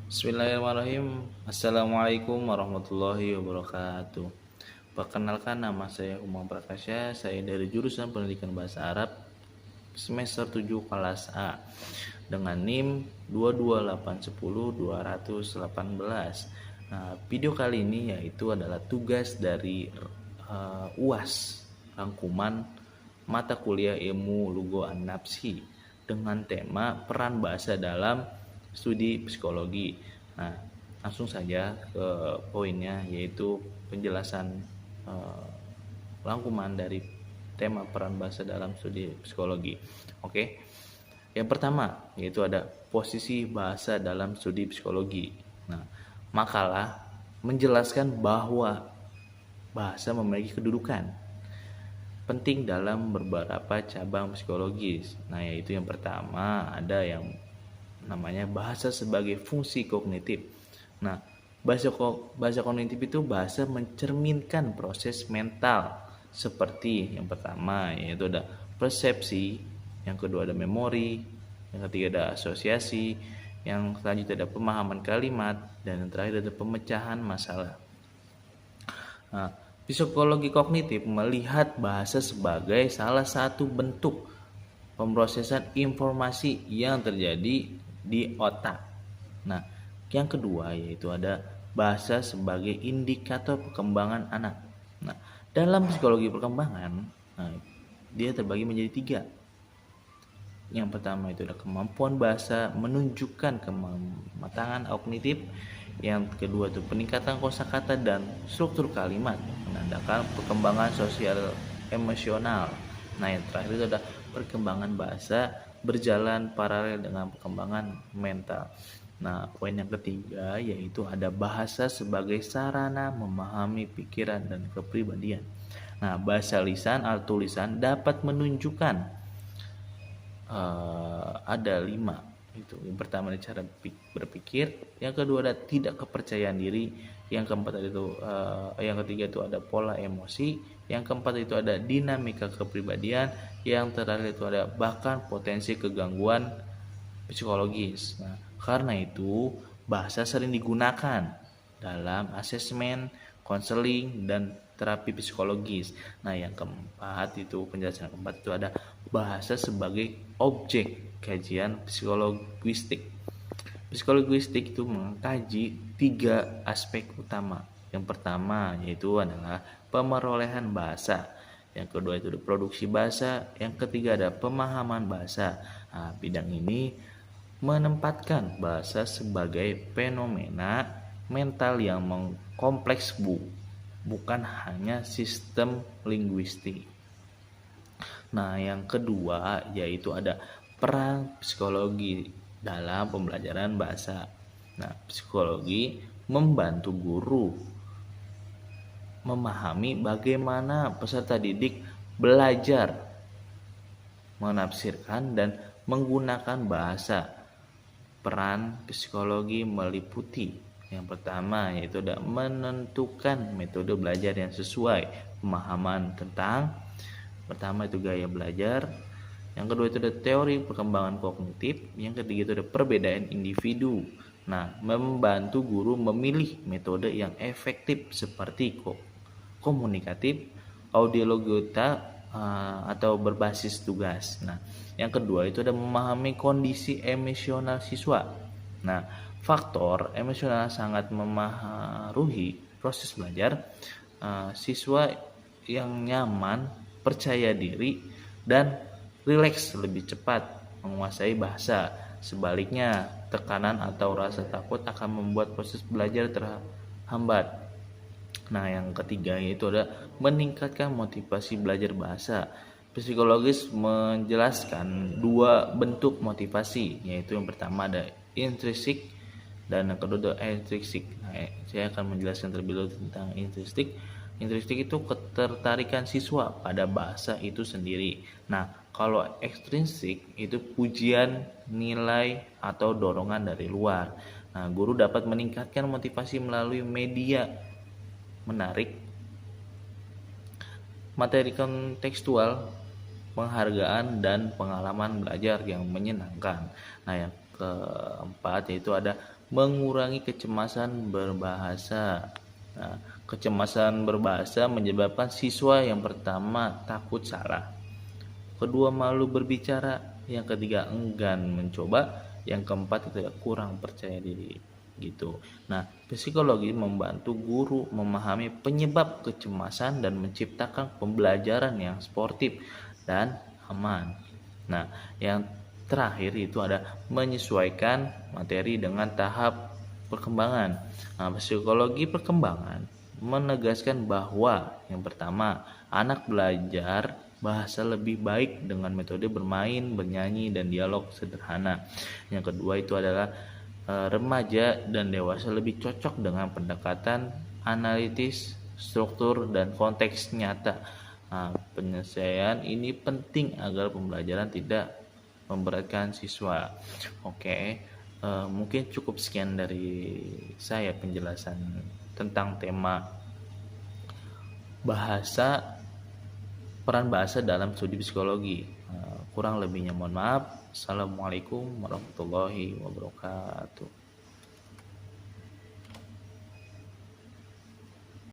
Bismillahirrahmanirrahim. Assalamualaikum warahmatullahi wabarakatuh. Perkenalkan, nama saya Umam Prakasya. Saya dari jurusan Pendidikan Bahasa Arab semester 7 kelas A dengan NIM 22810-218. Nah, video kali ini yaitu adalah tugas dari UAS, rangkuman mata kuliah ilmu Lugha An-Nafsi dengan tema peran bahasa dalam studi psikologi. Nah, langsung saja ke poinnya, yaitu penjelasan rangkuman dari tema peran bahasa dalam studi psikologi. Oke. Yang pertama yaitu ada posisi bahasa dalam studi psikologi. Nah, makalah menjelaskan bahwa bahasa memiliki kedudukan penting dalam beberapa cabang psikologis. Nah, yaitu yang pertama ada yang namanya bahasa sebagai fungsi kognitif. Nah, bahasa kognitif itu bahasa mencerminkan proses mental seperti yang pertama yaitu ada persepsi, yang kedua ada memori, yang ketiga ada asosiasi, yang selanjutnya ada pemahaman kalimat, dan yang terakhir ada pemecahan masalah. Nah, psikologi kognitif melihat bahasa sebagai salah satu bentuk pemrosesan informasi yang terjadi di otak. Nah, yang kedua yaitu ada bahasa sebagai indikator perkembangan anak. Nah, dalam psikologi perkembangan, dia terbagi menjadi 3. Yang pertama itu ada kemampuan bahasa menunjukkan kematangan kognitif. Yang kedua itu peningkatan kosakata dan struktur kalimat, menandakan perkembangan sosial emosional. Nah, yang terakhir itu ada perkembangan bahasa berjalan paralel dengan perkembangan mental. Nah, poin yang ketiga yaitu ada bahasa sebagai sarana memahami pikiran dan kepribadian. Nah, bahasa lisan atau tulisan dapat menunjukkan ada 5 itu. Yang pertama ada cara berpikir, yang kedua ada tidak kepercayaan diri, yang keempat itu yang ketiga itu ada pola emosi, yang keempat itu ada dinamika kepribadian, yang terakhir itu ada bahkan potensi kegangguan psikologis. Nah, karena itu bahasa sering digunakan dalam asesmen, konseling, dan terapi psikologis. Nah, yang keempat itu penjelasan keempat itu ada bahasa sebagai objek kajian psikologistik. Psikologistik itu mengkaji 3 aspek utama. Yang pertama yaitu adalah pemerolehan bahasa, yang kedua itu ada produksi bahasa, yang ketiga ada pemahaman bahasa. Nah, bidang ini menempatkan bahasa sebagai fenomena mental yang kompleks, bukan hanya sistem linguistik. Nah, yang kedua yaitu ada peran psikologi dalam pembelajaran bahasa. Nah, psikologi membantu guru memahami bagaimana peserta didik belajar menafsirkan dan menggunakan bahasa. Peran psikologi meliputi yang pertama yaitu ada menentukan metode belajar yang sesuai pemahaman tentang pertama itu gaya belajar, yang kedua itu ada teori perkembangan kognitif, yang ketiga itu ada perbedaan individu. Nah, membantu guru memilih metode yang efektif seperti komunikatif, audiologita, atau berbasis tugas. Nah, yang kedua itu ada memahami kondisi emosional siswa. Nah, faktor emosional sangat memengaruhi proses belajar. Siswa yang nyaman, percaya diri, dan rileks lebih cepat menguasai bahasa. Sebaliknya, tekanan atau rasa takut akan membuat proses belajar terhambat. Nah, yang ketiga yaitu ada meningkatkan motivasi belajar bahasa. Psikologis menjelaskan 2 bentuk motivasi, yaitu yang pertama ada intrinsik dan yang kedua ada ekstrinsik. Nah, saya akan menjelaskan terlebih dahulu tentang intrinsik. Intrinsik itu ketertarikan siswa pada bahasa itu sendiri. Nah, kalau ekstrinsik itu pujian, nilai, atau dorongan dari luar. Nah, guru dapat meningkatkan motivasi melalui media menarik, materi kontekstual, penghargaan, dan pengalaman belajar yang menyenangkan. Nah, yang keempat yaitu ada mengurangi kecemasan berbahasa. Nah, kecemasan berbahasa menyebabkan siswa yang pertama takut salah, kedua malu berbicara, yang ketiga enggan mencoba, yang keempat itu kurang percaya diri gitu. Nah, psikologi membantu guru memahami penyebab kecemasan dan menciptakan pembelajaran yang sportif dan aman. Nah, yang terakhir itu ada menyesuaikan materi dengan tahap perkembangan. Nah, psikologi perkembangan menegaskan bahwa yang pertama, anak belajar bahasa lebih baik dengan metode bermain, bernyanyi, dan dialog sederhana. Yang kedua itu adalah remaja dan dewasa lebih cocok dengan pendekatan analitis, struktur, dan konteks nyata. Nah, penyelesaian ini penting agar pembelajaran tidak memberatkan siswa. Oke, mungkin cukup sekian dari saya penjelasan tentang tema peran bahasa dalam studi psikologi. Kurang lebihnya mohon maaf. Assalamualaikum warahmatullahi wabarakatuh.